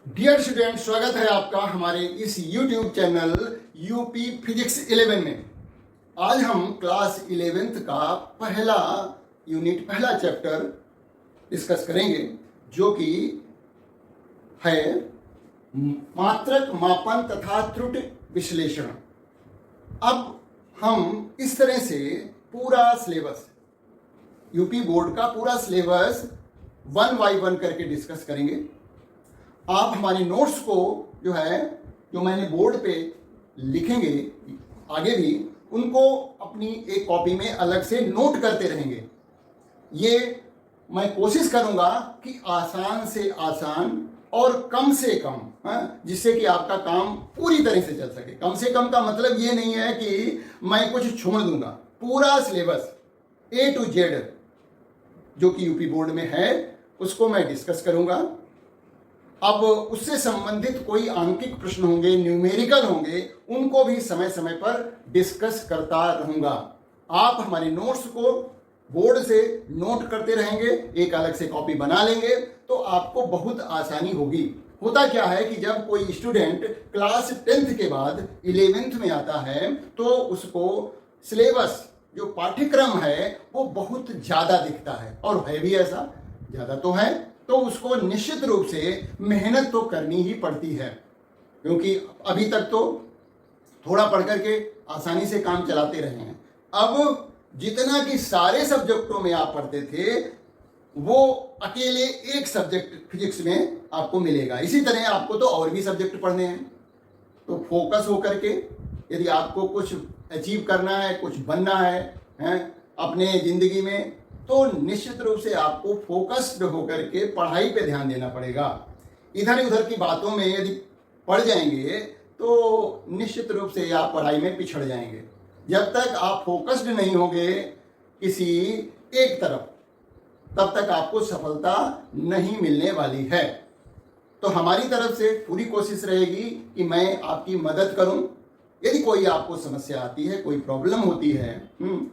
Dear student, स्वागत है आपका हमारे इस YouTube चैनल यूपी फिजिक्स 11 में। आज हम क्लास 11th का पहला यूनिट, पहला चैप्टर डिस्कस करेंगे, जो कि है मात्रक मापन तथा त्रुटि विश्लेषण। अब हम इस तरह से पूरा सिलेबस, यूपी बोर्ड का पूरा सिलेबस 1 by 1 करके डिस्कस करेंगे। आप हमारे नोट्स को जो मैंने बोर्ड पे लिखेंगे आगे भी, उनको अपनी एक कॉपी में अलग से नोट करते रहेंगे। ये मैं कोशिश करूंगा कि आसान से आसान और कम से कम, जिससे कि आपका काम पूरी तरह से चल सके। कम से कम का मतलब ये नहीं है कि मैं कुछ छोड़ दूंगा। पूरा सिलेबस A to Z जो कि यूपी बोर्ड में है उसको मैं डिस्कस करूंगा। अब उससे संबंधित कोई आंकिक प्रश्न होंगे, न्यूमेरिकल होंगे, उनको भी समय समय पर डिस्कस करता रहूंगा। आप हमारे नोट्स को बोर्ड से नोट करते रहेंगे, एक अलग से कॉपी बना लेंगे तो आपको बहुत आसानी होगी। होता क्या है कि जब कोई स्टूडेंट क्लास 10th के बाद 11th में आता है तो उसको सिलेबस, जो पाठ्यक्रम है, वो बहुत ज़्यादा दिखता है, और है भी ऐसा, ज़्यादा तो है, तो उसको निश्चित रूप से मेहनत तो करनी ही पड़ती है। क्योंकि अभी तक तो थोड़ा पढ़ करके आसानी से काम चलाते रहे हैं। अब जितना कि सारे सब्जेक्टों में आप पढ़ते थे, वो अकेले एक सब्जेक्ट फिजिक्स में आपको मिलेगा। इसी तरह आपको तो और भी सब्जेक्ट पढ़ने हैं। तो फोकस होकर के, यदि आपको कुछ अचीव करना है, कुछ बनना है अपने ज़िंदगी में, तो निश्चित रूप से आपको फोकस्ड होकर के पढ़ाई पे ध्यान देना पड़ेगा। इधर उधर की बातों में यदि पढ़ जाएंगे तो निश्चित रूप से आप पढ़ाई में पिछड़ जाएंगे। जब तक आप फोकस्ड नहीं होंगे किसी एक तरफ, तब तक आपको सफलता नहीं मिलने वाली है। तो हमारी तरफ से पूरी कोशिश रहेगी कि मैं आपकी मदद करूं। यदि कोई आपको समस्या आती है, कोई प्रॉब्लम होती है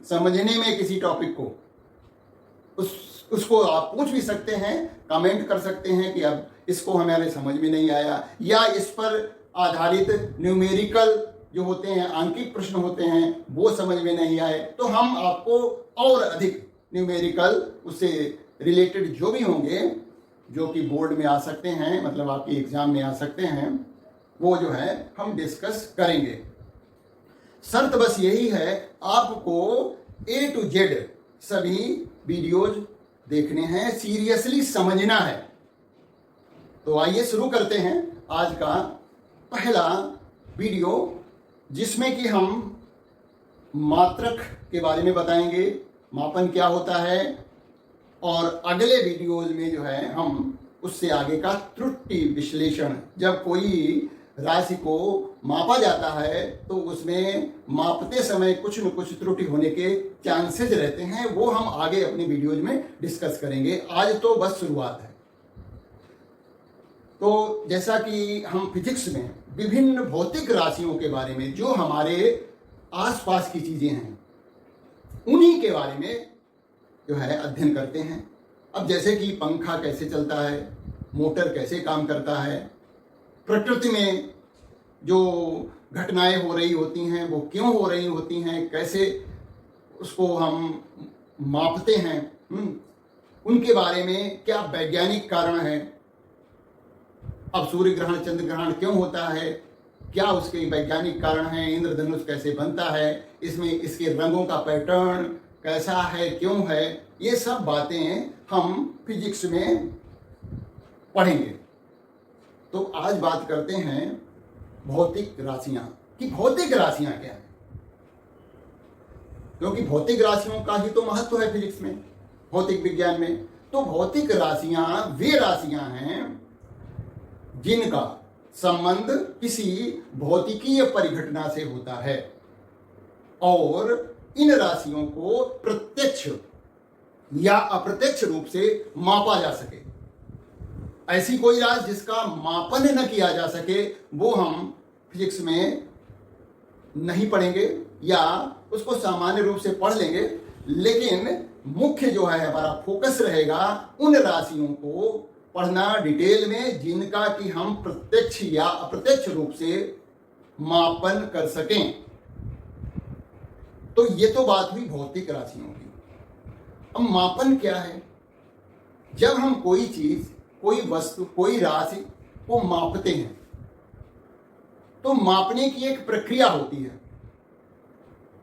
समझने में किसी टॉपिक को, उसको आप पूछ भी सकते हैं, कमेंट कर सकते हैं कि अब इसको हमारे समझ में नहीं आया, या इस पर आधारित न्यूमेरिकल जो होते हैं, आंकिक प्रश्न होते हैं, वो समझ में नहीं आए, तो हम आपको और अधिक न्यूमेरिकल, उससे रिलेटेड जो भी होंगे, जो कि बोर्ड में आ सकते हैं, मतलब आपके एग्जाम में आ सकते हैं, वो जो है हम डिस्कस करेंगे। शर्त बस यही है, आपको A to Z सभी वीडियोज देखने हैं, सीरियसली समझना है। तो आइए शुरू करते हैं आज का पहला वीडियो, जिसमें कि हम मात्रक के बारे में बताएंगे, मापन क्या होता है, और अगले वीडियोज में जो है हम उससे आगे का त्रुटि विश्लेषण, जब कोई राशि को मापा जाता है तो उसमें मापते समय कुछ न कुछ त्रुटि होने के चांसेस रहते हैं, वो हम आगे अपनी वीडियोज में डिस्कस करेंगे। आज तो बस शुरुआत है। तो जैसा कि हम फिजिक्स में विभिन्न भौतिक राशियों के बारे में, जो हमारे आसपास की चीजें हैं, उन्हीं के बारे में जो है अध्ययन करते हैं। अब जैसे कि पंखा कैसे चलता है, मोटर कैसे काम करता है, प्रकृति में जो घटनाएं हो रही होती हैं वो क्यों हो रही होती हैं, कैसे उसको हम मापते हैं, उनके बारे में क्या वैज्ञानिक कारण है। अब सूर्य ग्रहण, चंद्र ग्रहण क्यों होता है, क्या उसके वैज्ञानिक कारण हैं, इंद्रधनुष कैसे बनता है, इसमें इसके रंगों का पैटर्न कैसा है, क्यों है, ये सब बातें हम फिजिक्स में पढ़ेंगे। तो आज बात करते हैं भौतिक राशियां, कि भौतिक राशियां क्या है। क्योंकि भौतिक राशियों का ही तो महत्व है फिजिक्स में, भौतिक विज्ञान में। तो भौतिक राशियां वे राशियां हैं जिनका संबंध किसी भौतिकीय परिघटना से होता है, और इन राशियों को प्रत्यक्ष या अप्रत्यक्ष रूप से मापा जा सके। ऐसी कोई राशि जिसका मापन न किया जा सके, वो हम फिजिक्स में नहीं पढ़ेंगे, या उसको सामान्य रूप से पढ़ लेंगे, लेकिन मुख्य जो है हमारा फोकस रहेगा उन राशियों को पढ़ना डिटेल में, जिनका कि हम प्रत्यक्ष या अप्रत्यक्ष रूप से मापन कर सकें। तो ये तो बात हुई भौतिक राशियों की। अब मापन क्या है? जब हम कोई चीज, कोई वस्तु, कोई राशि को मापते हैं तो मापने की एक प्रक्रिया होती है।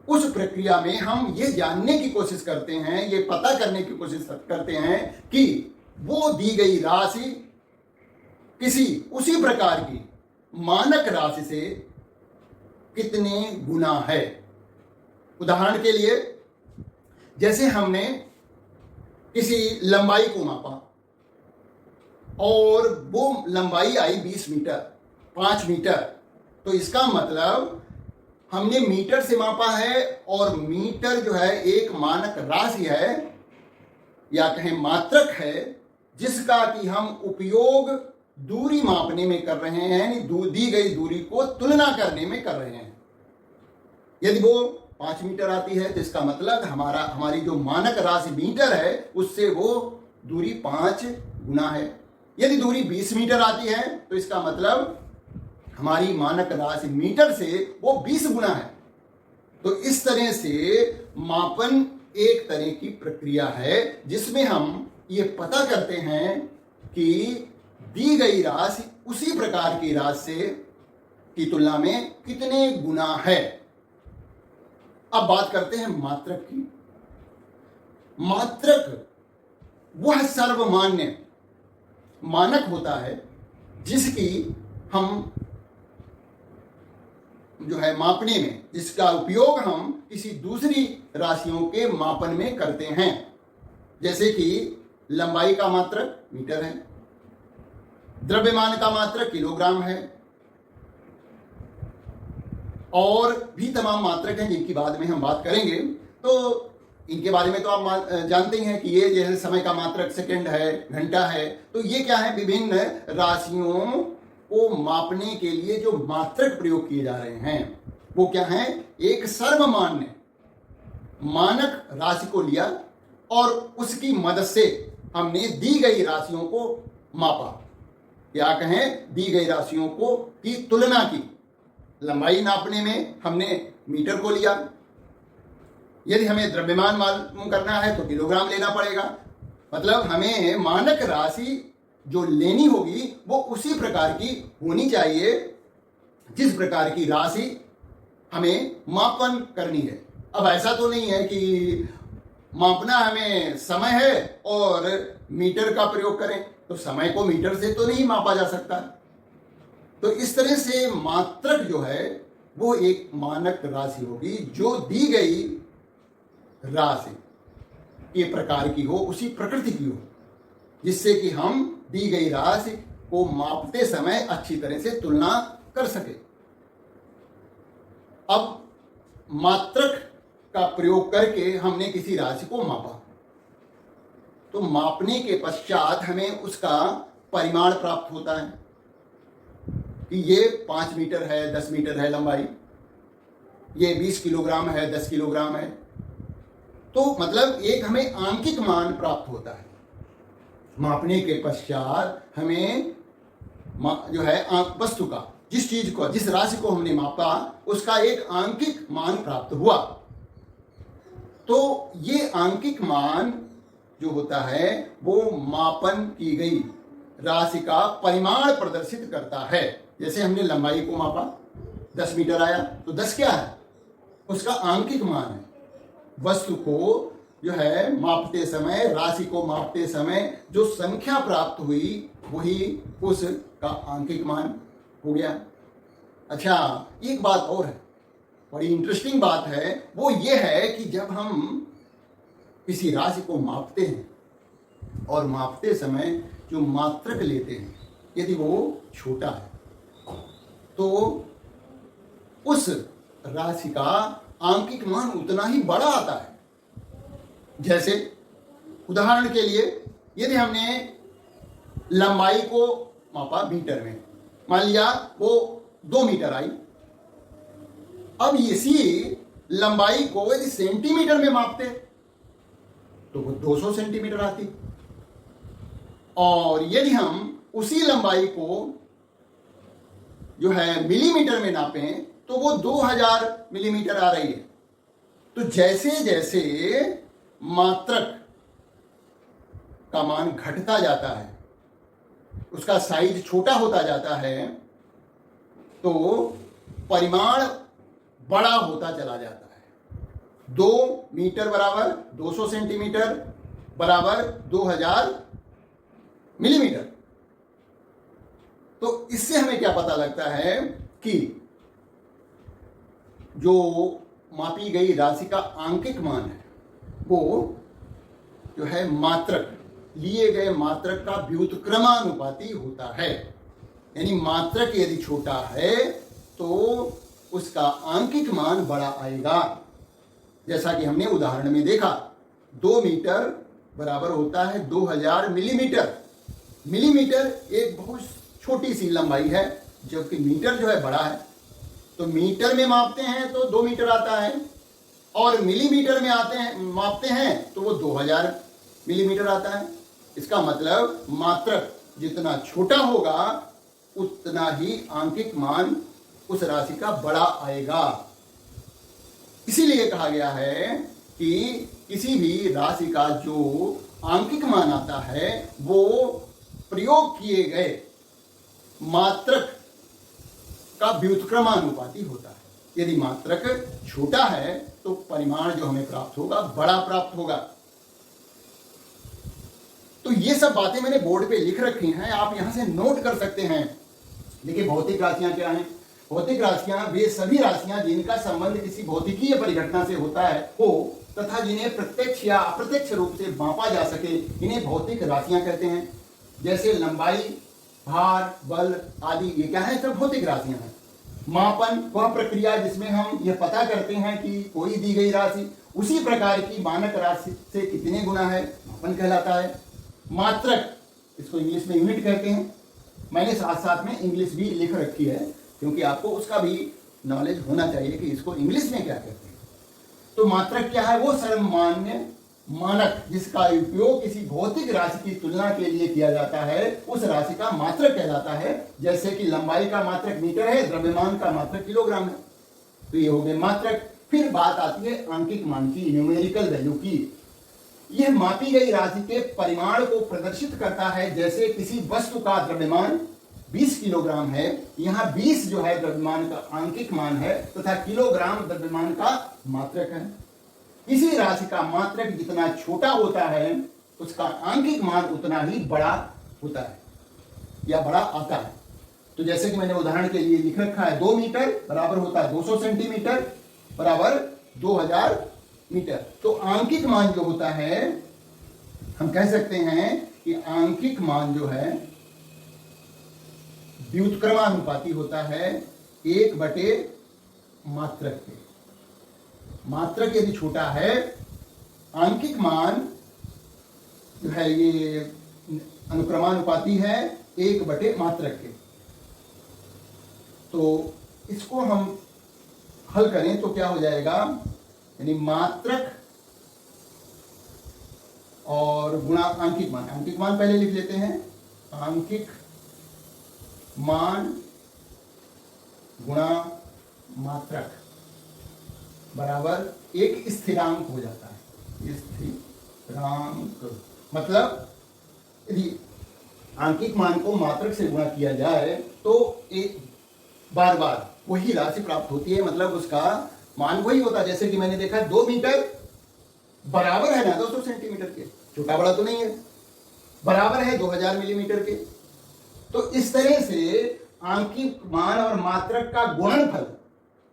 उस प्रक्रिया में हम ये जानने की कोशिश करते हैं, ये पता करने की कोशिश करते हैं कि वो दी गई राशि किसी उसी प्रकार की मानक राशि से कितने गुना है। उदाहरण के लिए, जैसे हमने किसी लंबाई को मापा और वो लंबाई आई 20 मीटर, 5 मीटर, तो इसका मतलब हमने मीटर से मापा है और मीटर जो है एक मानक राशि है या कहें मात्रक है, जिसका कि हम उपयोग दूरी मापने में कर रहे हैं, यानी दी गई दूरी को तुलना करने में कर रहे हैं। यदि वो 5 मीटर आती है तो इसका मतलब हमारी जो मानक राशि मीटर है उससे वो दूरी 5 गुना है। यदि दूरी 20 मीटर आती है तो इसका मतलब हमारी मानक राशि मीटर से वो 20 गुना है। तो इस तरह से मापन एक तरह की प्रक्रिया है जिसमें हम ये पता करते हैं कि दी गई राशि उसी प्रकार की राशि से की तुलना में कितने गुना है। अब बात करते हैं मात्रक की। मात्रक वह सर्वमान्य मानक होता है जिसकी हम जो है मापने में, जिसका उपयोग हम किसी दूसरी राशियों के मापन में करते हैं। जैसे कि लंबाई का मात्रक मीटर है, द्रव्यमान का मात्रक किलोग्राम है, और भी तमाम मात्रक हैं जिनकी बाद में हम बात करेंगे। तो इनके बारे में तो आप जानते ही हैं कि ये जैसे समय का मात्रक सेकंड है, घंटा है। तो ये क्या है? विभिन्न राशियों को मापने के लिए जो मात्रक प्रयोग किए जा रहे हैं वो क्या है? एक सर्वमान्य मानक राशि को लिया और उसकी मदद से हमने दी गई राशियों को मापा, या कहें दी गई राशियों को की तुलना की। लंबाई नापने में हमने मीटर को लिया, यदि हमें द्रव्यमान मालूम करना है तो किलोग्राम लेना पड़ेगा। मतलब हमें मानक राशि जो लेनी होगी वो उसी प्रकार की होनी चाहिए जिस प्रकार की राशि हमें मापन करनी है। अब ऐसा तो नहीं है कि मापना हमें समय है और मीटर का प्रयोग करें, तो समय को मीटर से तो नहीं मापा जा सकता। तो इस तरह से मात्रक जो है वो एक मानक राशि होगी जो दी गई राशि के प्रकार की हो, उसी प्रकृति की हो, जिससे कि हम दी गई राशि को मापते समय अच्छी तरह से तुलना कर सके। अब मात्रक का प्रयोग करके हमने किसी राशि को मापा, तो मापने के पश्चात हमें उसका परिमाण प्राप्त होता है कि ये 5 मीटर है, 10 मीटर है लंबाई, ये 20 किलोग्राम है, 10 किलोग्राम है। तो मतलब एक हमें आंकिक मान प्राप्त होता है। मापने के पश्चात हमें जो है वस्तु का, जिस चीज को, जिस राशि को हमने मापा उसका एक आंकिक मान प्राप्त हुआ। तो ये आंकिक मान जो होता है वो मापन की गई राशि का परिमाण प्रदर्शित करता है। जैसे हमने लंबाई को मापा, 10 मीटर आया, तो 10 क्या है? उसका आंकिक मान है। वस्तु को जो है मापते समय, राशि को मापते समय जो संख्या प्राप्त हुई वही उसका आंकिक मान हो गया। अच्छा, एक बात और है, बड़ी इंटरेस्टिंग बात है, वो ये है कि जब हम किसी राशि को मापते हैं और मापते समय जो मात्रक लेते हैं, यदि वो छोटा है तो उस राशि का आंकिक मान उतना ही बड़ा आता है। जैसे उदाहरण के लिए, यदि हमने लंबाई को मापा मीटर में, मान लिया वो 2 मीटर आई, अब इसी लंबाई को यदि सेंटीमीटर में मापते तो वो 200 सेंटीमीटर आती, और यदि हम उसी लंबाई को जो है मिलीमीटर में नापें तो वो 2000 मिलीमीटर आ रही है। तो जैसे जैसे मात्रक का मान घटता जाता है, उसका साइज छोटा होता जाता है, तो परिमाण बड़ा होता चला जाता है। 2 मीटर बराबर 200 सेंटीमीटर बराबर 2000 मिलीमीटर। तो इससे हमें क्या पता लगता है कि जो मापी गई राशि का आंकिक मान है वो जो है मात्रक, लिए गए मात्रक का व्युत्क्रमानुपाती होता है। यानी मात्रक यदि छोटा है तो उसका आंकिक मान बड़ा आएगा। जैसा कि हमने उदाहरण में देखा, 2 मीटर बराबर होता है 2000 मिलीमीटर। मिलीमीटर एक बहुत छोटी सी लंबाई है, जबकि मीटर जो है बड़ा है। तो मीटर में मापते हैं तो 2 मीटर आता है, और मिलीमीटर में मापते हैं तो वो 2000 मिलीमीटर आता है। इसका मतलब मात्रक जितना छोटा होगा उतना ही आंकिक मान उस राशि का बड़ा आएगा। इसीलिए कहा गया है कि किसी भी राशि का जो आंकिक मान आता है वो प्रयोग किए गए मात्रक का व्युत्क्रमानुपाती होता है। यदि मात्रक छोटा है तो परिमाण जो हमें प्राप्त होगा बड़ा प्राप्त होगा। तो ये सब बातें मैंने बोर्ड पे लिख रखी हैं, आप यहां से नोट कर सकते हैं। देखिए, भौतिक राशियां क्या हैं? भौतिक राशियां वे सभी राशियां जिनका संबंध किसी भौतिकीय परिघटना से होता है तथा जिन्हें प्रत्यक्ष या अप्रत्यक्ष रूप से मापा जा सके, इन्हें भौतिक राशियां कहते हैं। जैसे लंबाई, भार, बल आदि, ये क्या है? सब भौतिक राशियां हैं। मापन वह प्रक्रिया जिसमें हम यह पता करते हैं कि कोई दी गई राशि उसी प्रकार की मानक राशि से कितने गुना है, मापन कहलाता है। मात्रक, इसको इंग्लिश में यूनिट कहते हैं। मैंने साथ साथ में इंग्लिश भी लिख रखी है क्योंकि आपको उसका भी नॉलेज होना चाहिए कि इसको इंग्लिश में क्या कहते हैं। तो मात्रक क्या है? वो सर्वमान्य मानक जिसका उपयोग किसी भौतिक राशि की तुलना के लिए किया जाता है, उस राशि का मात्रक कहलाता है। जैसे कि लंबाई का मात्रक मीटर है, द्रव्यमान का मात्रक किलोग्राम है। तो ये हो गए मात्रक। फिर बात आती है आंकिक मान की, न्यूमेरिकल वैल्यू की। यह मापी गई राशि के परिमाण को प्रदर्शित करता है। जैसे किसी वस्तु का द्रव्यमान 20 किलोग्राम है, यहाँ 20 जो है द्रव्यमान का आंकिक मान है तथा किलोग्राम द्रव्यमान का मात्रक है। इसी राशि का मात्रक जितना छोटा होता है उसका आंकिक मान उतना ही बड़ा होता है या बड़ा आता है। तो जैसे कि मैंने उदाहरण के लिए लिख रखा है, 2 मीटर बराबर होता है 200 सेंटीमीटर बराबर 2000 मीटर। तो आंकिक मान जो होता है, हम कह सकते हैं कि आंकिक मान जो है व्युत्क्रमानुपाती होता है 1/, मात्रक के। मात्रक यदि छोटा है, आंकिक मान जो है ये अनुक्रमानुपाती है 1/, मात्रक के। तो इसको हम हल करें तो क्या हो जाएगा? यानी मात्रक और गुणा आंकिक मान। आंकिक मान पहले लिख लेते हैं। आंकिक मान गुणा मात्रक बराबर एक स्थिरांक हो जाता है। स्थिरांक मतलब यदि आंकिक मान को मात्रक से गुणा किया जाए तो एक बार बार वही राशि प्राप्त होती है, मतलब उसका मान वही होता है। जैसे कि मैंने देखा 2 मीटर बराबर है ना 200 सेंटीमीटर के, छोटा बड़ा तो नहीं है, बराबर है 2000 मिलीमीटर के। तो इस तरह से आंकिक मान और मात्रक का गुणनफल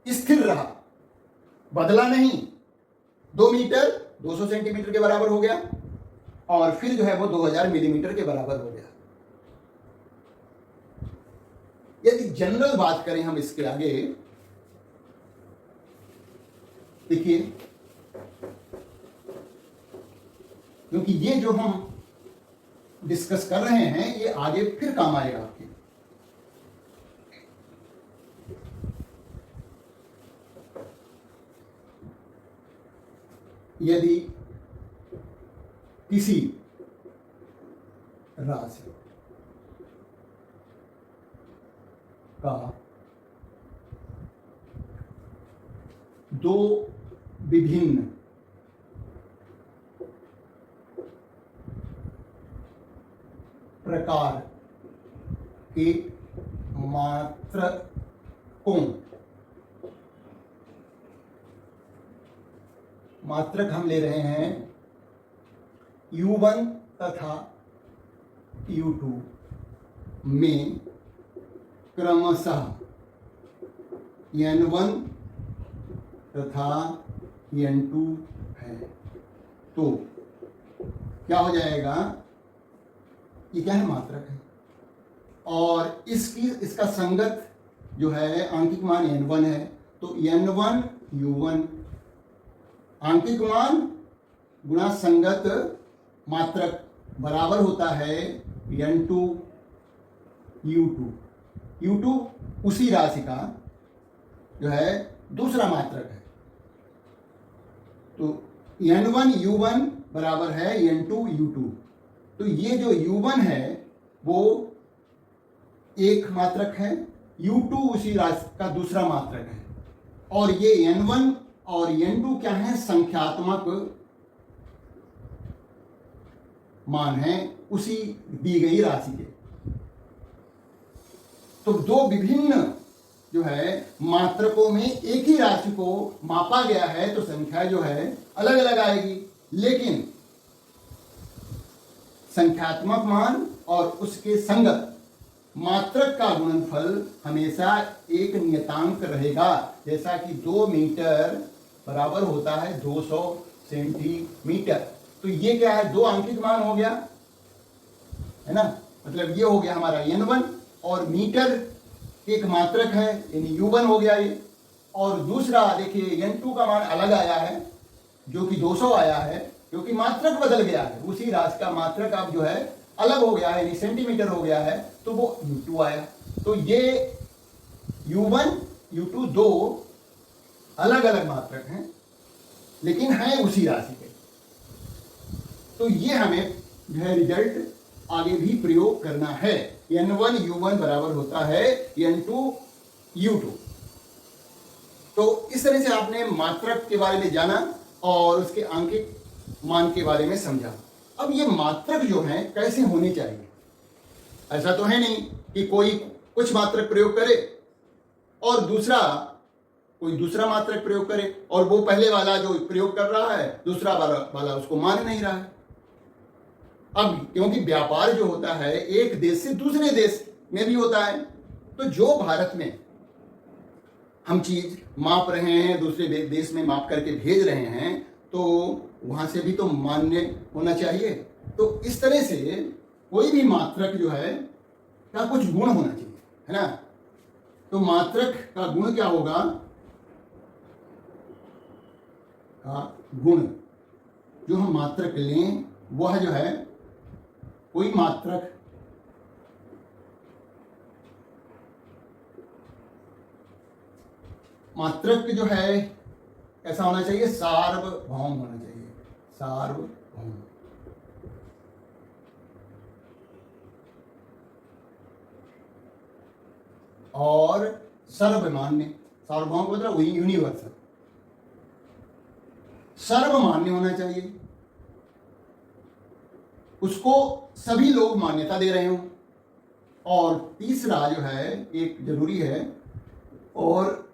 स्थिर रहा, बदला नहीं। 2 मीटर 200 सेंटीमीटर के बराबर हो गया और फिर जो है वो 2000 मिलीमीटर के बराबर हो गया। यदि जनरल बात करें हम इसके आगे, देखिए, क्योंकि ये जो हम डिस्कस कर रहे हैं ये आगे फिर काम आएगा आपके। यदि किसी राशि का दो विभिन्न प्रकार के मात्रकों, मात्रक हम ले रहे हैं U1 तथा U2 में क्रमशः N1 तथा N2 है। तो क्या हो जाएगा, ये क्या है, मात्रक है, और इसका संगत जो है आंकिक मान N1 है, तो N1 U1 आंकिक मान गुणा संगत मात्रक बराबर होता है N2 U2। U2 उसी राशि का जो है दूसरा मात्रक है, तो N1 U1 बराबर है N2 U2। तो ये जो U1 है वो एक मात्रक है, U2 उसी राशि का दूसरा मात्रक है, और ये N1 और N2 क्या है, संख्यात्मक मान है उसी दी गई राशि के। तो दो विभिन्न जो है मात्रकों में एक ही राशि को मापा गया है, तो संख्या जो है अलग अलग आएगी, लेकिन संख्यात्मक मान और उसके संगत मात्रक का गुणनफल हमेशा एक नियतांक रहेगा। जैसा कि 2 मीटर बराबर होता है 200 सेंटीमीटर, तो ये क्या है, दो आंकिक मान हो गया है ना, मतलब ये हो गया हमारा N1, और मीटर एक मात्रक है यानी U1 हो गया ये, और दूसरा देखिए N2 का मान अलग आया है जो कि 200 आया है, क्योंकि मात्रक बदल गया है, उसी राशि का मात्रक अब जो है अलग हो गया है यानी सेंटीमीटर हो गया है, तो वो U2 आया। तो ये U1 U2 दो अलग अलग मात्रक हैं लेकिन हैं उसी राशि के। तो ये हमें जो है रिजल्ट आगे भी प्रयोग करना है। N1 U1 बराबर होता है N2 U2। तो इस तरह से आपने मात्रक के बारे में जाना और उसके आंकिक मान के बारे में समझा। अब ये मात्रक जो है कैसे होने चाहिए, ऐसा तो है नहीं कि कोई कुछ मात्रक प्रयोग करे और कोई दूसरा मात्रक प्रयोग करे, और वो पहले वाला जो प्रयोग कर रहा है दूसरा वाला उसको मान नहीं रहा है। अब क्योंकि व्यापार जो होता है एक देश से दूसरे देश में भी होता है, तो जो भारत में हम चीज माप रहे हैं दूसरे देश में माप करके भेज रहे हैं, तो वहां से भी तो मान्य होना चाहिए। तो इस तरह से कोई भी मात्रक जो है का कुछ गुण होना चाहिए, है ना। तो मात्रक का गुण क्या होगा, का गुण जो हम मात्रक लें वह जो है कोई मात्रक जो है ऐसा होना चाहिए, सार्वभौम होना चाहिए, सार्वभौम। और सर्वमान्य, सार्वभौम मतलब वही यूनिवर्सल, सर्वमान्य होना चाहिए, उसको सभी लोग मान्यता दे रहे हो। और तीसरा जो है एक जरूरी है, और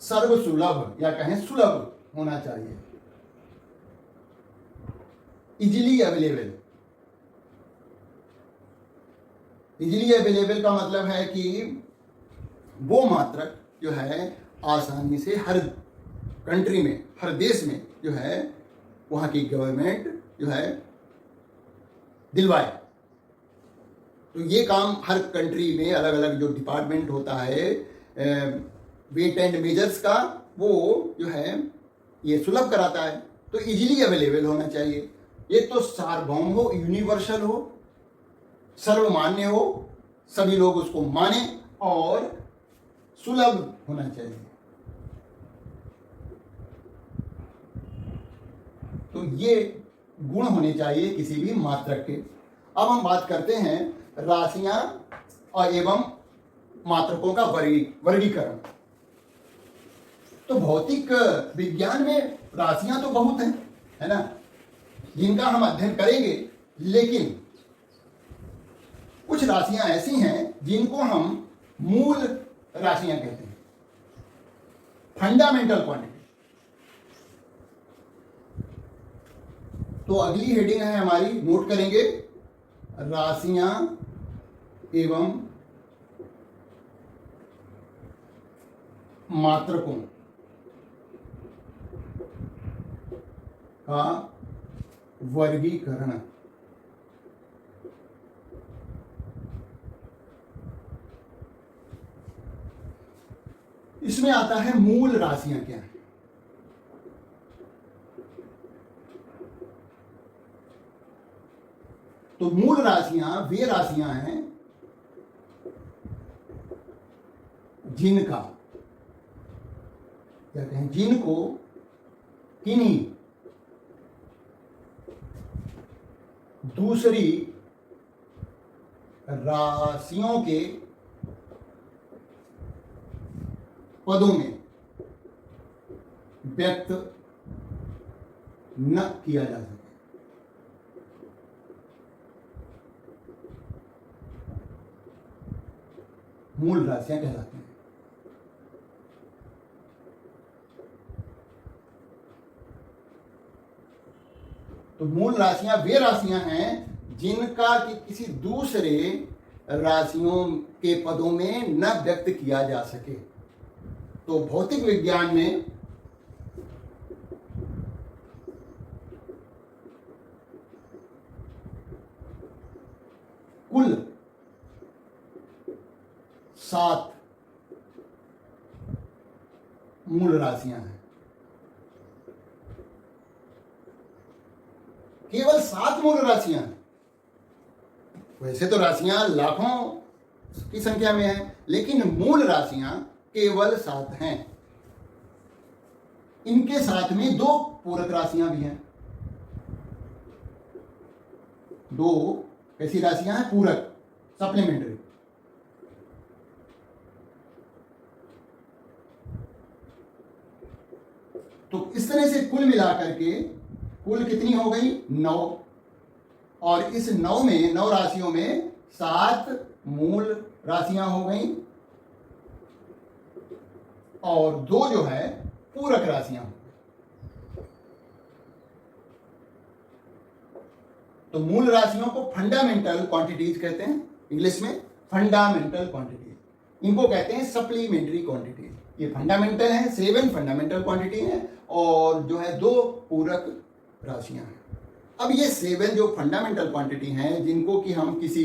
सर्वसुलभ या कहें सुलभ होना चाहिए, इजीली अवेलेबल। इजीली अवेलेबल का मतलब है कि वो मात्रक जो है आसानी से हर कंट्री में, हर देश में जो है वहाँ की गवर्नमेंट जो है दिलवाए। तो ये काम हर कंट्री में अलग अलग जो डिपार्टमेंट होता है वेट एंड मेजर्स का, वो जो है ये सुलभ कराता है। तो इजीली अवेलेबल होना चाहिए, ये तो सार्वभौम हो, यूनिवर्सल हो, सर्वमान्य हो, सभी लोग उसको माने, और सुलभ होना चाहिए। तो ये गुण होने चाहिए किसी भी मात्रक के। अब हम बात करते हैं राशियां और एवं मात्रकों का वर्गीकरण। तो भौतिक विज्ञान में राशियां तो बहुत हैं, है ना, जिनका हम अध्ययन करेंगे, लेकिन कुछ राशियां ऐसी हैं जिनको हम मूल राशियां कहते हैं, फंडामेंटल क्वांटिटी। तो अगली हेडिंग है हमारी, नोट करेंगे, राशियां एवं मात्रकों का वर्गीकरण। इसमें आता है मूल राशियां क्या है। तो मूल राशियां वे राशियां हैं जिनका क्या कहें, जिनको किन्हीं दूसरी राशियों के पदों में व्यक्त न किया जा सके। मूल राशियां कहलाती हैं। तो मूल राशियां वे राशियां हैं जिनका कि किसी दूसरे राशियों के पदों में न व्यक्त किया जा सके। तो भौतिक विज्ञान में कुल 7 मूल राशियां हैं। केवल 7 मूल राशियां हैं। वैसे तो राशियां लाखों की संख्या में है, लेकिन मूल राशियां केवल 7 हैं। इनके साथ में 2 पूरक राशियां भी हैं। 2 कैसी राशियां हैं? पूरक, सप्लीमेंट्री। तो इस तरह से कुल मिलाकर के कुल कितनी हो गई? 9। और इस 9 राशियों में 7 मूल राशियां हो गई और 2 जो है पूरक राशियां। तो मूल राशियों को फंडामेंटल क्वांटिटीज कहते हैं, इंग्लिश में फंडामेंटल क्वांटिटीज। इनको कहते हैं सप्लीमेंट्री क्वांटिटीज। ये फंडामेंटल है, 7 फंडामेंटल क्वांटिटी है और जो है 2 पूरक राशियां हैं। अब ये 7 जो फंडामेंटल क्वांटिटी हैं जिनको कि हम किसी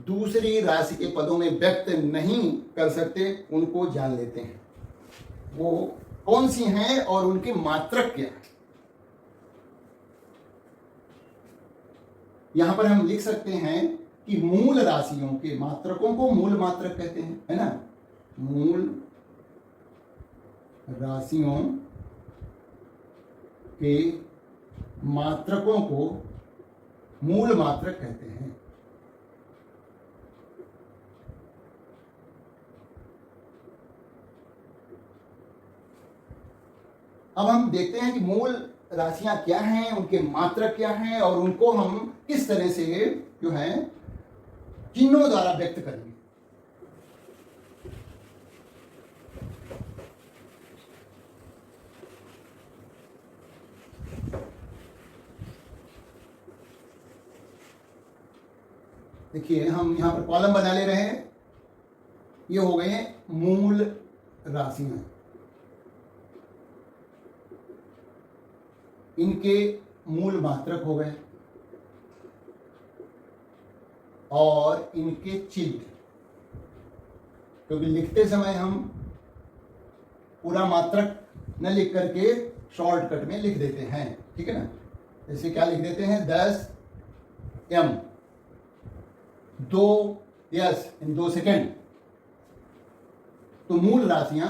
दूसरी राशि के पदों में व्यक्त नहीं कर सकते, उनको जान लेते हैं। वो कौन सी हैं और उनके मात्रक क्या है। यहां पर हम लिख सकते हैं कि मूल राशियों के मात्रकों को मूल मात्रक कहते हैं, है ना। मूल राशियों के मात्रकों को मूल मात्रक कहते हैं। अब हम देखते हैं कि मूल राशियां क्या हैं, उनके मात्रक क्या हैं और उनको हम किस तरह से जो है चिन्हों द्वारा व्यक्त करेंगे। देखिए हम यहां पर कॉलम बना ले रहे हैं। ये हो गए मूल राशियां, इनके मूल मात्रक हो गए और इनके चिन्ह, क्योंकि लिखते समय हम पूरा मात्रक न लिख करके शॉर्टकट में लिख देते हैं, ठीक है ना। जैसे क्या लिख देते हैं, 10 m 2 यस इन 2 सेकेंड। तो मूल राशियां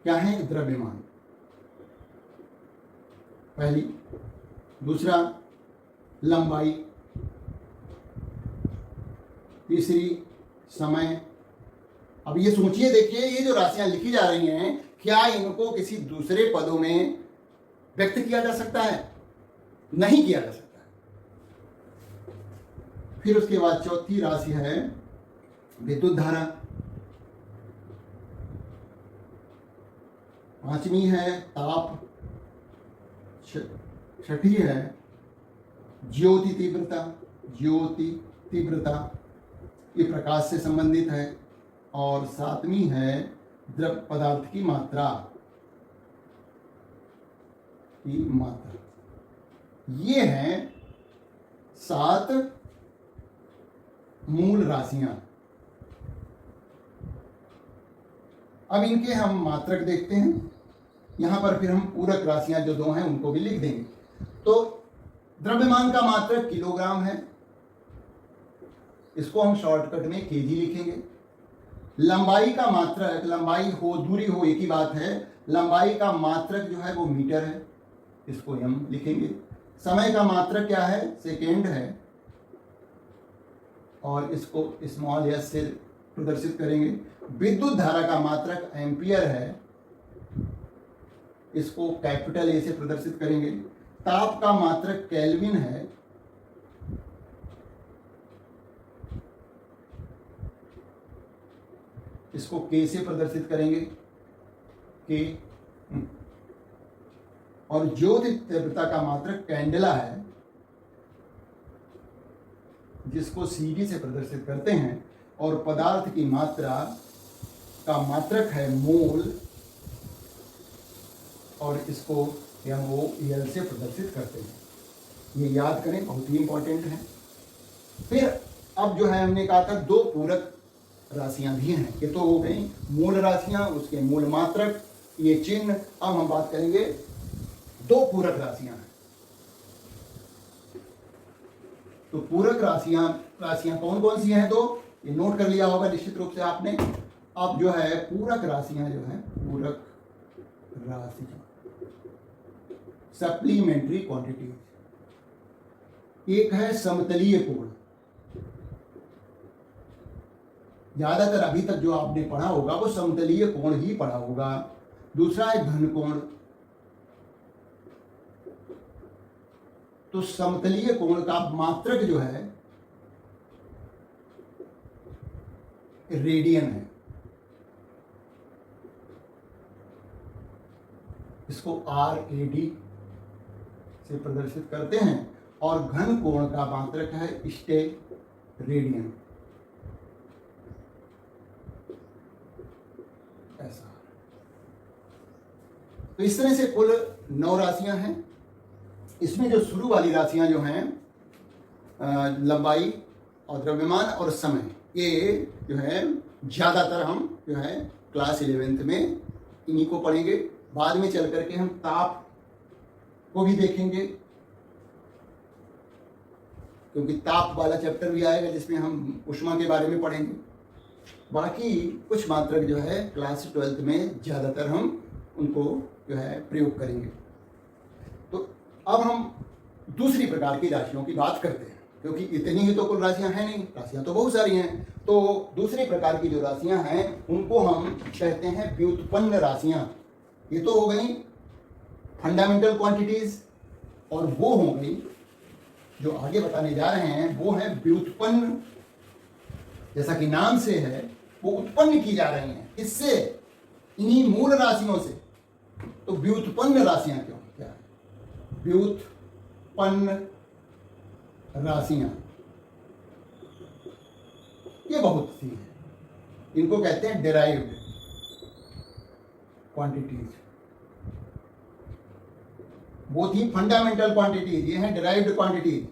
क्या हैं? द्रव्यमान पहली, दूसरा लंबाई, तीसरी समय। अब ये सोचिए, देखिए, ये जो राशियां लिखी जा रही हैं, क्या इनको किसी दूसरे पदों में व्यक्त किया जा सकता है? नहीं किया जा सकता है। फिर उसके बाद चौथी राशि है विद्युत धारा, पांचवी है ताप, छठी है ज्योति तीव्रता। ज्योति तीव्रता ये प्रकाश से संबंधित है। और सातवीं है द्रव पदार्थ की मात्रा। ये हैं 7 मूल राशियां। अब इनके हम मात्रक देखते हैं। यहां पर फिर हम पूरक राशियां जो 2 हैं उनको भी लिख देंगे। तो द्रव्यमान का मात्रक किलोग्राम है, इसको हम शॉर्टकट में केजी लिखेंगे। लंबाई का मात्रक, लंबाई हो दूरी हो एक ही बात है, लंबाई का मात्रक जो है वो मीटर है, इसको हम लिखेंगे। समय का मात्रक क्या है? सेकेंड है, और इसको स्मॉल एस से प्रदर्शित करेंगे। विद्युत धारा का मात्रक एम्पियर है, इसको कैपिटल ए से प्रदर्शित करेंगे। ताप का मात्रक केल्विन है, इसको के से प्रदर्शित करेंगे, के। और ज्योति तीव्रता का मात्रक कैंडेला है, जिसको सीडी से प्रदर्शित करते हैं। और पदार्थ की मात्रा का मात्रक है मोल, और इसको MOL से प्रदर्शित करते हैं। ये याद करें, बहुत ही इंपॉर्टेंट है। फिर अब जो है हमने कहा था 2 पूरक राशियां भी हैं। ये तो हो गई मूल राशियां, उसके मूल मात्रक, ये चिन्ह। अब हम बात करेंगे 2 पूरक राशियां हैं। तो पूरक राशियां कौन कौन सी हैं? 2, ये नोट कर लिया होगा निश्चित रूप से आपने। अब जो है पूरक राशियां जो हैं, पूरक राशियां, सप्लीमेंट्री क्वांटिटीज। एक है समतलीय कोण, ज्यादातर अभी तक जो आपने पढ़ा होगा वो समतलीय कोण ही पढ़ा होगा। दूसरा है घन कोण। तो समतलीय कोण का मात्रक जो है रेडियन है, इसको RAD से प्रदर्शित करते हैं। और घन कोण का मात्रक है स्टेरेडियन। ऐसा। तो इस तरह से कुल 9 राशियां हैं। इसमें जो शुरू वाली राशियां जो हैं, लंबाई और द्रव्यमान और समय, ये जो है ज्यादातर हम जो है क्लास 11th में इन्हीं को पढ़ेंगे। बाद में चल करके हम ताप को भी देखेंगे, क्योंकि ताप वाला चैप्टर भी आएगा जिसमें हम ऊष्मा के बारे में पढ़ेंगे। बाकी कुछ मात्रक जो है क्लास 12th में ज़्यादातर हम उनको जो है प्रयोग करेंगे। तो अब हम दूसरी प्रकार की राशियों की बात करते हैं, क्योंकि इतनी ही तो कुल राशियां हैं नहीं, राशियां तो बहुत सारी हैं। तो दूसरी प्रकार की जो राशियां हैं उनको हम कहते हैं व्युत्पन्न राशियां। ये तो हो गई फंडामेंटल क्वांटिटीज, और वो हो गई जो आगे बताने जा रहे हैं वो है व्युत्पन्न। जैसा कि नाम से है, वो उत्पन्न की जा रही हैं, इससे, इन्हीं मूल राशियों से। तो व्युत्पन्न राशियां क्यों, क्या है? व्युत्पन्न राशियां ये बहुत सी हैं, इनको कहते हैं डिराइव्ड क्वांटिटीज। वो थी फंडामेंटल क्वांटिटीज, ये हैं डिराइव्ड क्वांटिटीज।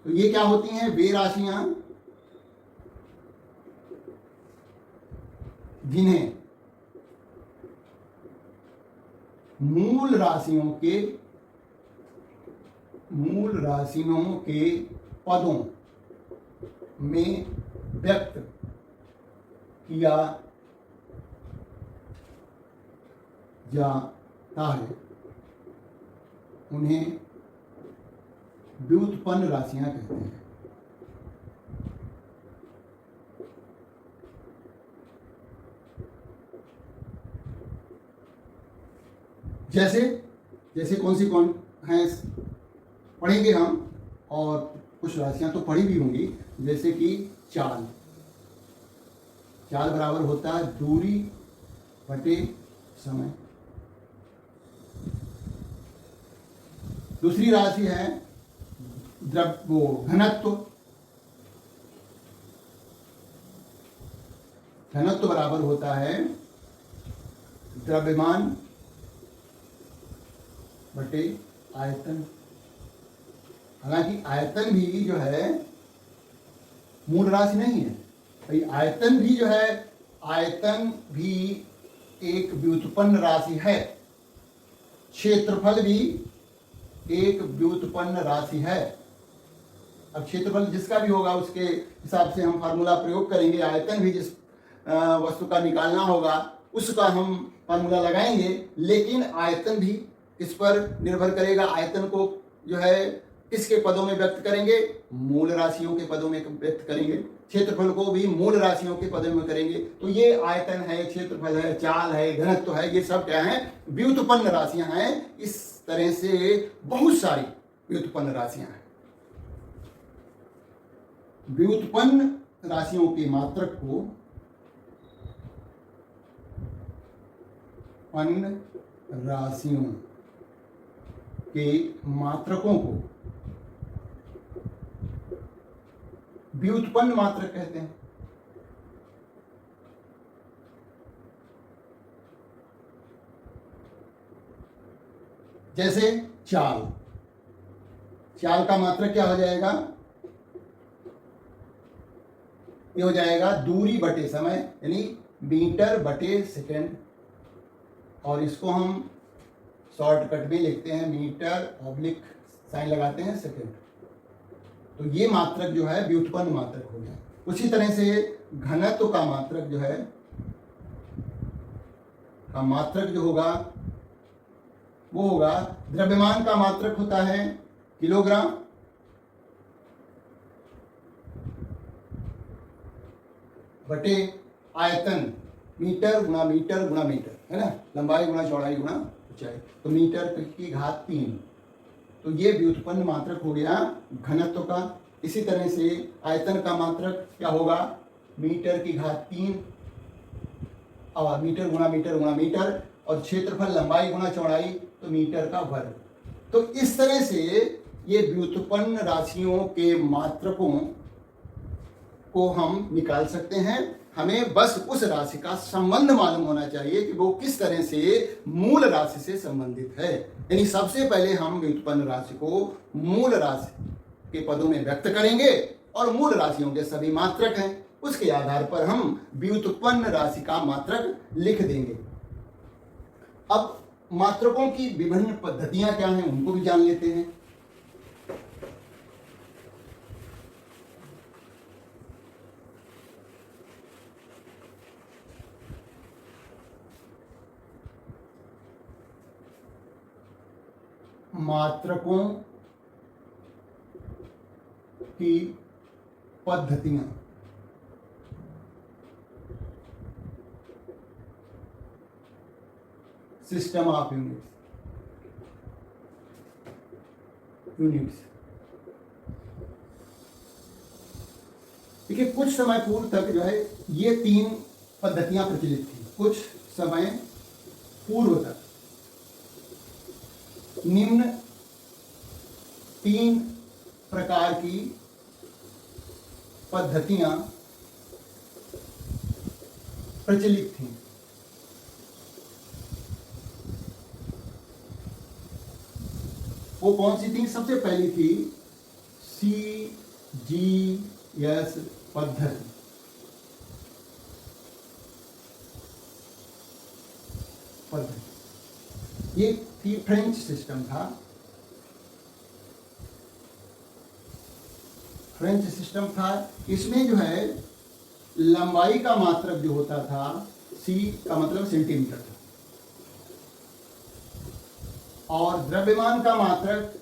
तो ये क्या होती हैं? वे राशियां जिन्हें मूल राशियों के पदों में व्यक्त किया जाता है, उन्हें व्युत्पन्न राशियां कहते हैं। जैसे जैसे कौन हैं पढ़ेंगे हम, और कुछ राशियां तो पढ़ी भी होंगी, जैसे कि चाल। चाल बराबर होता है दूरी बटे समय। दूसरी राशि है घनत्व। घनत्व बराबर होता है द्रव्यमान बटे आयतन। हालांकि आयतन भी जो है मूल राशि नहीं है भाई, आयतन भी जो है, आयतन भी एक व्युत्पन्न राशि है। क्षेत्रफल भी एक व्युत्पन्न राशि है। अब क्षेत्रफल जिसका भी होगा उसके हिसाब से हम फार्मूला प्रयोग करेंगे। आयतन भी जिस वस्तु का निकालना होगा उसका हम फार्मूला लगाएंगे, लेकिन आयतन भी इस पर निर्भर करेगा। आयतन को जो है किसके पदों में व्यक्त करेंगे? मूल राशियों के पदों में व्यक्त करेंगे। क्षेत्रफल को भी मूल राशियों के पदों में करेंगे। तो ये आयतन है, क्षेत्रफल है, चाल है, घनत्व है, ये सब क्या है? व्युत्पन्न राशियां हैं। इस तरह से बहुत सारी व्युत्पन्न राशियां हैं। व्युत्पन्न राशियों के मात्रक को पन्न राशियों के मात्रकों को व्युत्पन्न मात्रक कहते हैं। जैसे चाल। चाल का मात्रक क्या हो जाएगा? ये हो जाएगा दूरी बटे समय, यानी मीटर बटे सेकंड। और इसको हम शॉर्टकट में लिखते हैं मीटर ऑब्लिक साइन लगाते हैं सेकंड। तो ये मात्रक जो है व्युत्पन्न मात्रक हो गया। उसी तरह से घनत्व का मात्रक जो है, का मात्रक जो होगा वो होगा, द्रव्यमान का मात्रक होता है किलोग्राम, बटे आयतन, मीटर गुणा मीटर गुणा मीटर, है ना, लंबाई गुणा चौड़ाई गुणा ऊंचाई। तो मीटर की घात 3। तो ये व्युत्पन्न मात्रक हो गया घनत्व का। इसी तरह से आयतन का मात्रक क्या होगा? मीटर की घात 3 और मीटर गुणा मीटर गुणा मीटर, और क्षेत्रफल लंबाई गुणा चौड़ाई, तो मीटर का वर्ग। तो इस तरह से ये व्युत्पन्न राशियों के मात्रकों को हम निकाल सकते हैं। हमें बस उस राशि का संबंध मालूम होना चाहिए कि वो किस तरह से मूल राशि से संबंधित है। यानी सबसे पहले हम व्युत्पन्न राशि को मूल राशि के पदों में व्यक्त करेंगे, और मूल राशियों के सभी मात्रक हैं, उसके आधार पर हम व्युत्पन्न राशि का मात्रक लिख देंगे। अब मात्रकों की विभिन्न पद्धतियां क्या हैं उनको भी जान लेते हैं। मात्रकों की पद्धतियां। System of units. देखिए, कुछ समय पूर्व तक जो है ये 3 पद्धतियां प्रचलित थी। कुछ समय पूर्व तक निम्न 3 प्रकार की पद्धतियां प्रचलित थीं। वो कौन सी थी? सबसे पहली थी CGS पद्धति। ये थी, फ्रेंच सिस्टम था। फ्रेंच सिस्टम था। इसमें जो है लंबाई का मात्रक जो होता था, C का मतलब सेंटीमीटर था, और द्रव्यमान का मात्रक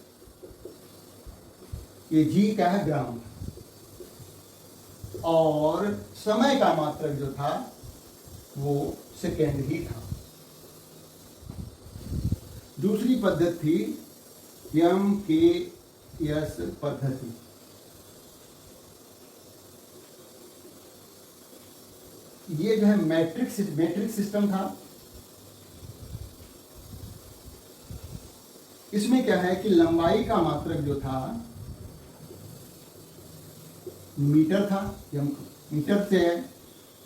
ये जी क्या है, ग्राम, और समय का मात्रक जो था वो सेकेंड ही था। दूसरी पद्धति थी एम के एस पद्धति। ये जो है मैट्रिक सिस्टम था। इसमें क्या है कि लंबाई का मात्रक जो था मीटर था, मीटर से है,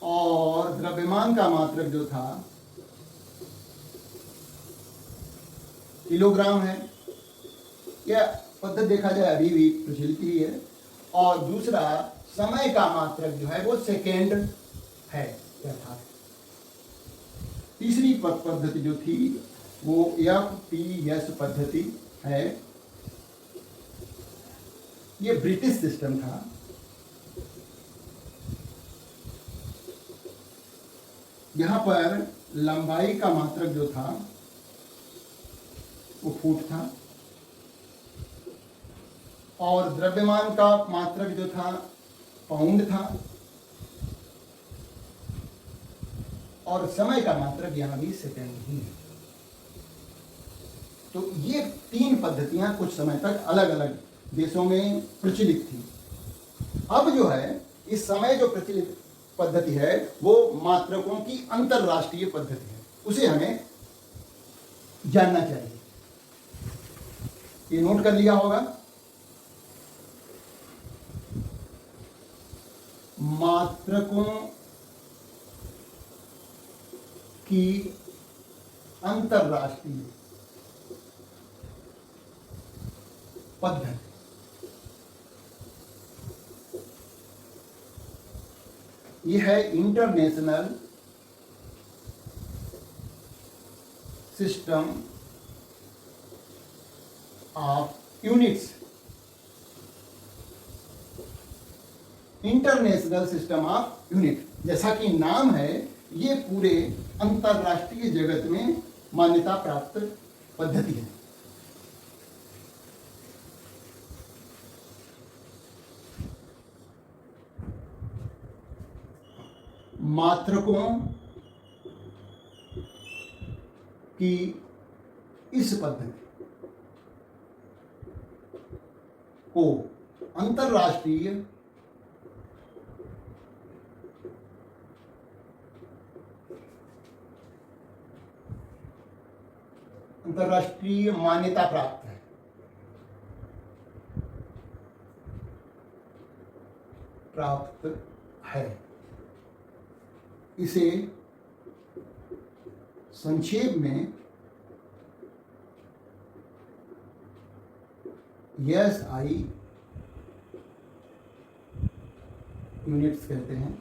और द्रव्यमान का मात्रक जो था किलोग्राम है। यह पद्धति देखा जाए अभी भी प्रचलित ही है। और दूसरा समय का मात्रक जो है वो सेकेंड है, अर्थात। तीसरी पद्धति जो थी वो FPS पद्धति है। ये ब्रिटिश सिस्टम था। यहां पर लंबाई का मात्रक जो था वो फुट था, और द्रव्यमान का मात्रक जो था पाउंड था, और समय का मात्रक यहां भी सेकेंड ही है। तो ये तीन पद्धतियां कुछ समय तक अलग अलग देशों में प्रचलित थी। अब जो है इस समय जो प्रचलित पद्धति है वो मात्रकों की अंतरराष्ट्रीय पद्धति है, उसे हमें जानना चाहिए। ये नोट कर लिया होगा। मात्रकों की अंतरराष्ट्रीय पद्धति। यह है international system of units. International system of unit, जैसा कि नाम है, ये पूरे अंतरराष्ट्रीय जगत में मान्यता प्राप्त पद्धति है। मात्रकों की इस पद्धति को अंतरराष्ट्रीय मान्यता प्राप्त है। इसे संक्षेप में SI यूनिट्स कहते हैं।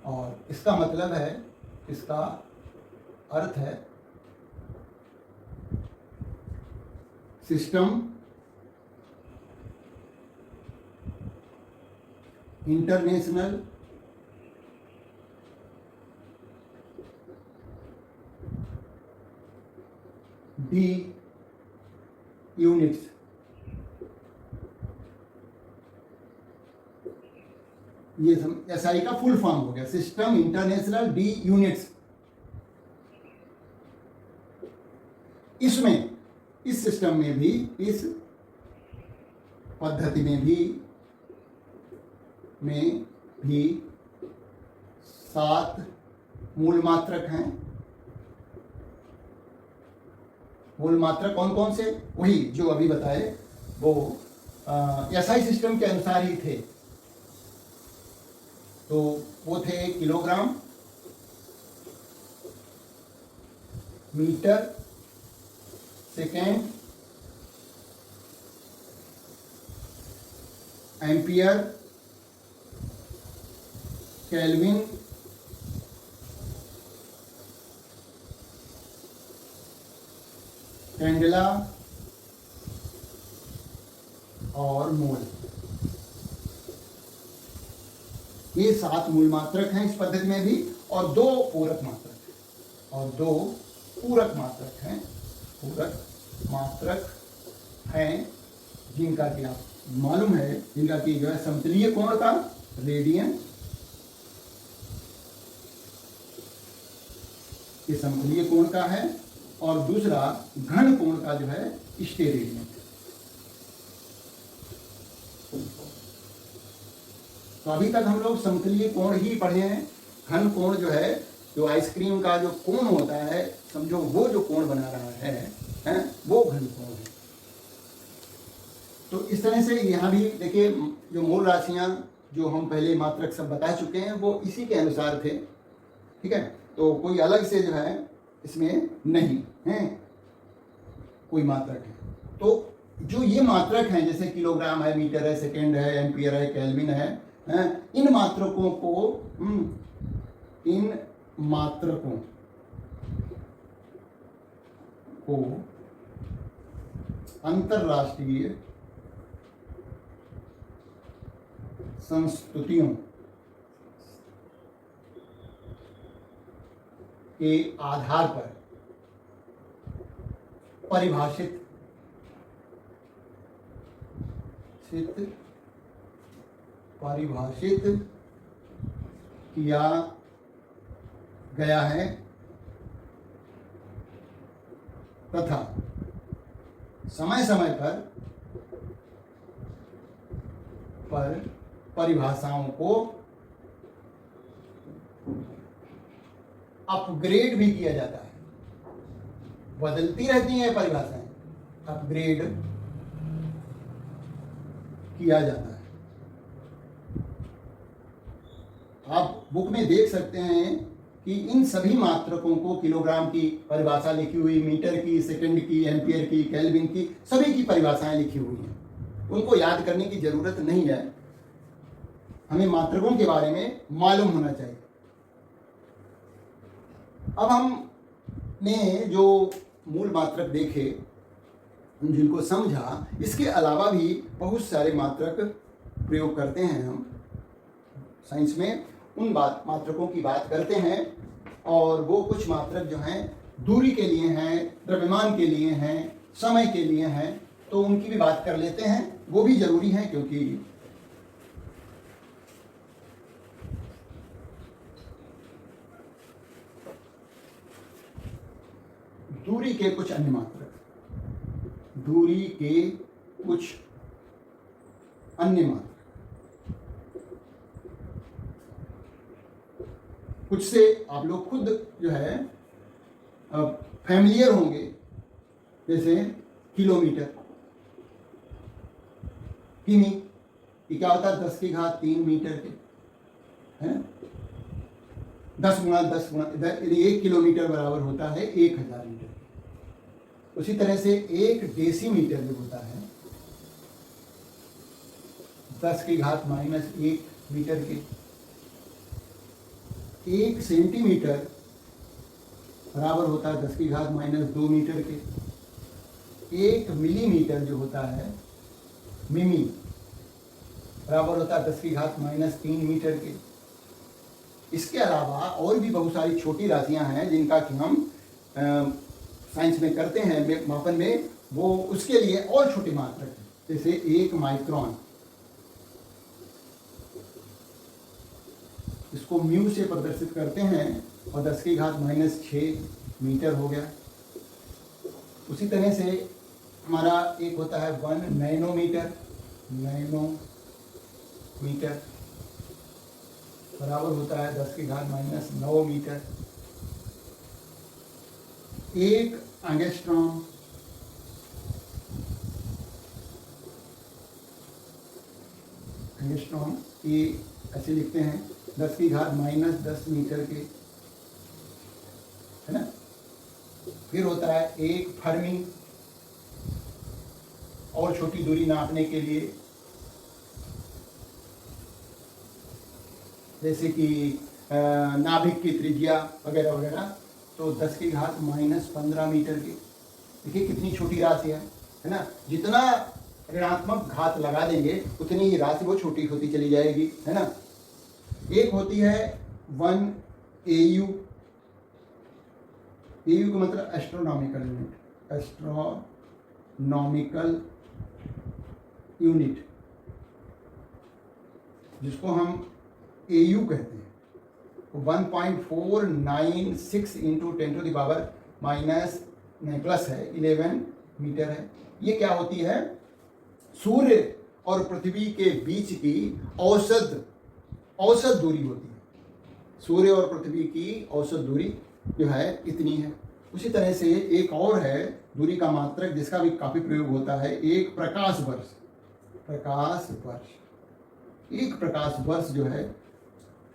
और इसका मतलब है, इसका अर्थ है सिस्टम इंटरनेशनल डी यूनिट्स। ये SI का फुल फॉर्म हो गया, सिस्टम इंटरनेशनल डी यूनिट्स। इसमें इस सिस्टम में भी, इस पद्धति में भी 7 मूल मात्रक हैं। मूल मात्रक कौन कौन से? वही जो अभी बताए, वो SI सिस्टम के अनुसार ही थे। तो वो थे kilogram, metre, second, ampere, kelvin, candela और मोल। ये 7 मूल मात्रक हैं इस पद्धति में भी, और 2 पूरक मात्रक, और 2 पूरक मात्रक हैं जिनका कि आप मालूम है, जिनका कि जो है समतलीय कोण का रेडियन, ये समतलीय कोण का है, और दूसरा घन कोण का जो है स्टेरेडियन। तो अभी तक हम लोग समतलीय कोण ही पढ़े हैं। घन कोण जो है, जो आइसक्रीम का जो कोण होता है, समझो वो जो कोण बना रहा है वो घन कोण है। तो इस तरह से यहाँ भी देखिए, जो मूल राशियां जो हम पहले मात्रक सब बता चुके हैं वो इसी के अनुसार थे, ठीक है। तो कोई अलग से जो है इसमें नहीं है कोई मात्रक है। तो जो ये मात्रक हैं, जैसे किलोग्राम है, मीटर है, सेकेंड है, एम्पियर है, केल्विन है, इन मात्रकों को अंतरराष्ट्रीय संस्तुतियों के आधार पर परिभाषित किया गया है तथा समय समय पर परिभाषाओं को अपग्रेड भी किया जाता है। बदलती रहती हैं परिभाषाएं, अपग्रेड किया जाता है। आप बुक में देख सकते हैं कि इन सभी मात्रकों को, किलोग्राम की परिभाषा लिखी हुई, मीटर की, सेकंड की, एम्पियर की, केल्विन की, सभी की परिभाषाएं लिखी हुई हैं। उनको याद करने की जरूरत नहीं है, हमें मात्रकों के बारे में मालूम होना चाहिए। अब हमने जो मूल मात्रक देखे, जिनको समझा, इसके अलावा भी बहुत सारे मात्रक प्रयोग करते हैं हम साइंस में। उन मात्रकों की बात करते हैं, और वो कुछ मात्रक जो हैं दूरी के लिए हैं, द्रव्यमान के लिए हैं, समय के लिए हैं, तो उनकी भी बात कर लेते हैं। वो भी जरूरी है, क्योंकि दूरी के कुछ अन्य मात्रक, कुछ से आप लोग खुद जो है फैमिलियर होंगे, जैसे किलोमीटर, किमी, ये क्या होता है, 10⁻³ मीटर के हैं, 10 गुणा 1 किलोमीटर बराबर होता है 1000 मीटर। उसी तरह से 1 डेसीमीटर जो होता है 10⁻⁻1 मीटर के। 1 सेंटीमीटर बराबर होता है 10⁻⁻2 मीटर के। 1 मिलीमीटर जो होता है, मिमी, बराबर होता है 10⁻³ मीटर के। इसके अलावा और भी बहुत सारी छोटी राशियां हैं जिनका कि हम साइंस में करते हैं मापन में, वो उसके लिए और छोटे मात्रक हैं, जैसे 1 माइक्रोन, इसको म्यू से प्रदर्शित करते हैं, और 10⁻⁻6 मीटर हो गया। उसी तरह से हमारा एक होता है 1 नैनोमीटर, बराबर होता है 10⁻⁹ मीटर। 1 एंगस्ट्रॉम, ये ऐसे लिखते हैं 10⁻⁻10 मीटर के, है ना। फिर होता है 1 फर्मी, और छोटी दूरी नापने के लिए, जैसे कि नाभिक की त्रिज्या वगैरह वगैरह, तो 10⁻⁻15 मीटर की। देखिए कितनी छोटी राशि है ना। जितना ऋणात्मक घात लगा देंगे उतनी ही राशि वो छोटी होती चली जाएगी, है ना। एक होती है 1 AU, AU का मतलब एस्ट्रोनॉमिकल यूनिट, एस्ट्रोनॉमिकल यूनिट, जिसको हम AU कहते हैं। 1.496 इंटू 10⁻⁻, नहीं प्लस है 11 मीटर है। ये क्या होती है? सूर्य और पृथ्वी के बीच की औसत दूरी होती है। सूर्य और पृथ्वी की औसत दूरी जो है इतनी है। उसी तरह से एक और है दूरी का मात्रक, जिसका भी काफी प्रयोग होता है, एक प्रकाश वर्ष। एक प्रकाश वर्ष जो है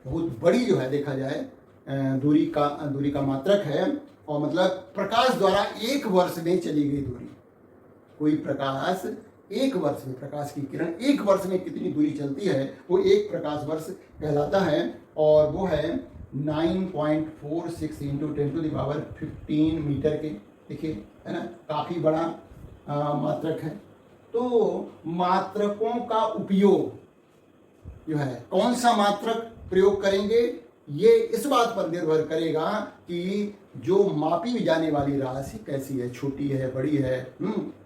बहुत बड़ी जो है, देखा जाए दूरी का मात्रक है। और मतलब प्रकाश द्वारा एक वर्ष में चली गई दूरी। कोई प्रकाश एक वर्ष में, प्रकाश की किरण एक वर्ष में कितनी दूरी चलती है, वो एक प्रकाश वर्ष कहलाता है। और वो है 9.46 इंटू 10⁻15 मीटर के। देखिए है ना, काफी बड़ा मात्रक है। तो मात्रकों का उपयोग जो है, कौन सा मात्रक प्रयोग करेंगे, ये इस बात पर निर्भर करेगा कि जो मापी जाने वाली राशि कैसी है, छोटी है, बड़ी है,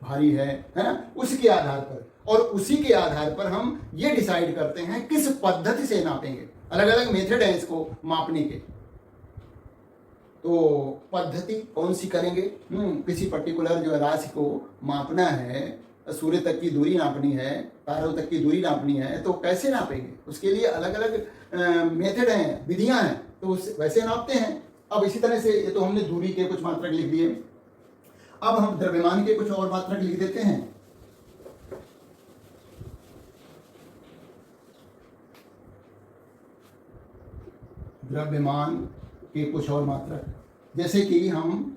भारी है ना, उसके आधार पर। और उसी के आधार पर हम ये डिसाइड करते हैं किस पद्धति से नापेंगे। अलग अलग मेथड है इसको मापने के। तो पद्धति कौन सी करेंगे? किसी पर्टिकुलर जो राशि को मापना है, सूर्य तक की दूरी नापनी है, तारों तक की दूरी नापनी है, तो कैसे नापेंगे? उसके लिए अलग अलग मेथड हैं, विधियां हैं, तो वैसे नापते हैं। अब इसी तरह से ये तो हमने दूरी के कुछ मात्रक लिख दिए। अब हम द्रव्यमान के कुछ और मात्रक लिख देते हैं। द्रव्यमान के कुछ और मात्रक, जैसे कि हम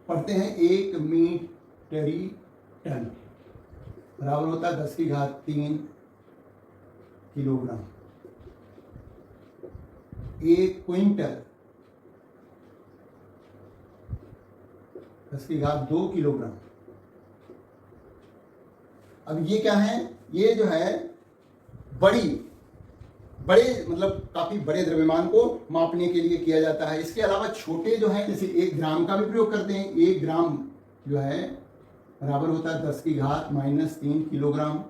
पढ़ते हैं 1 मीट्री टन बराबर होता है 10⁻³ किलोग्राम। 1 quintal 10⁻² kilogram. अब ये क्या है? ये जो है बड़े मतलब काफी बड़े द्रव्यमान को मापने के लिए किया जाता है। इसके अलावा छोटे जो है, जैसे 1 ग्राम का भी प्रयोग करते हैं। 1 ग्राम जो है बराबर होता है 10⁻³ किलोग्राम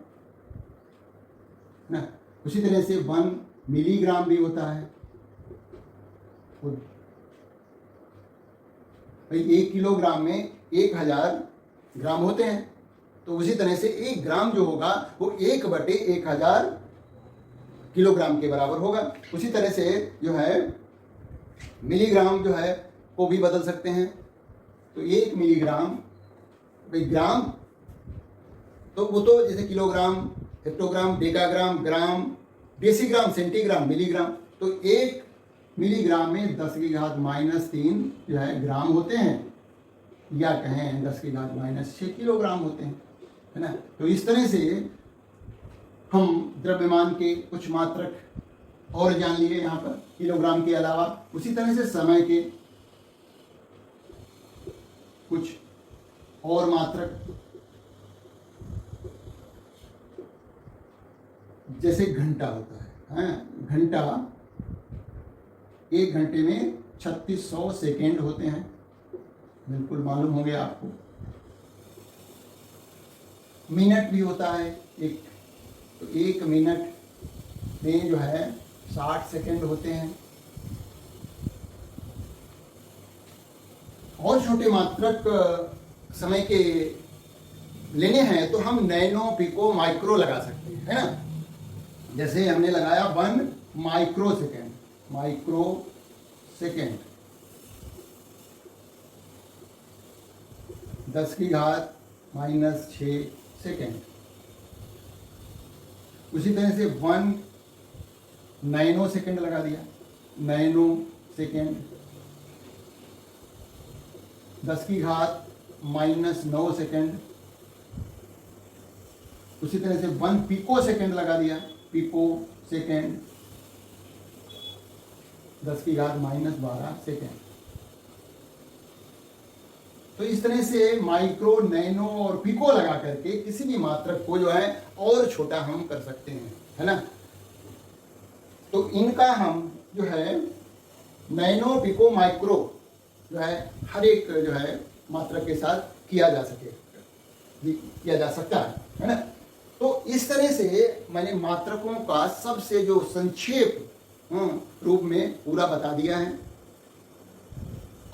ना। उसी तरह से 1 मिलीग्राम भी होता है। भाई 1 किलोग्राम में 1000 ग्राम होते हैं, तो उसी तरह से 1 ग्राम जो होगा वो 1/1000 किलोग्राम के बराबर होगा। उसी तरह से जो है मिलीग्राम जो है को भी बदल सकते हैं। तो 1 मिलीग्राम, भाई ग्राम तो वो तो जैसे किलोग्राम, हेक्टोग्राम, डेकाग्राम, ग्राम, डेसीग्राम, सेंटीग्राम, मिलीग्राम। तो 1 मिलीग्राम में 10⁻³ जो है ग्राम होते हैं, या कहें 10⁻⁻6 किलोग्राम होते हैं, है ना। तो इस तरह से हम द्रव्यमान के कुछ मात्रक और जान लिए यहाँ पर किलोग्राम के अलावा। उसी तरह से समय के कुछ और मात्रक, जैसे घंटा होता है। घंटा 1 घंटे में 3600 सेकेंड होते हैं, बिल्कुल मालूम हो गया आपको। मिनट भी होता है एक, तो 1 मिनट में जो है 60 सेकेंड होते हैं। और छोटे मात्रक समय के लेने हैं तो हम नैनो, पिको, माइक्रो लगा सकते हैं, है ना। जैसे हमने लगाया 1 माइक्रो सेकेंड, 10⁻⁻6 सेकेंड। उसी तरह से 1 नैनो सेकेंड लगा दिया, नैनो सेकेंड। 10⁻⁻9 सेकेंड। उसी तरह से 1 पिको सेकेंड लगा दिया, पिको सेकेंड। 10⁻⁻12 सेकेंड। तो इस तरह से माइक्रो, नैनो और पिको लगा करके किसी भी मात्रक को जो है और छोटा हम कर सकते हैं, है ना। तो इनका हम जो है नैनो, पिको, माइक्रो जो है हर एक जो है मात्रक के साथ किया जा सकता है ना। तो इस तरह से मैंने मात्रकों का सबसे जो संक्षेप रूप में पूरा बता दिया है।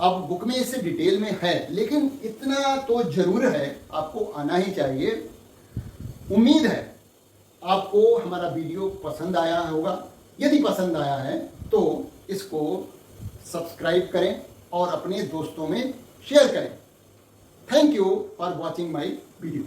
अब बुक में इससे डिटेल में है, लेकिन इतना तो जरूर है, आपको आना ही चाहिए। उम्मीद है आपको हमारा वीडियो पसंद आया होगा। यदि पसंद आया है तो इसको सब्सक्राइब करें और अपने दोस्तों में शेयर करें। Thank you for watching my video.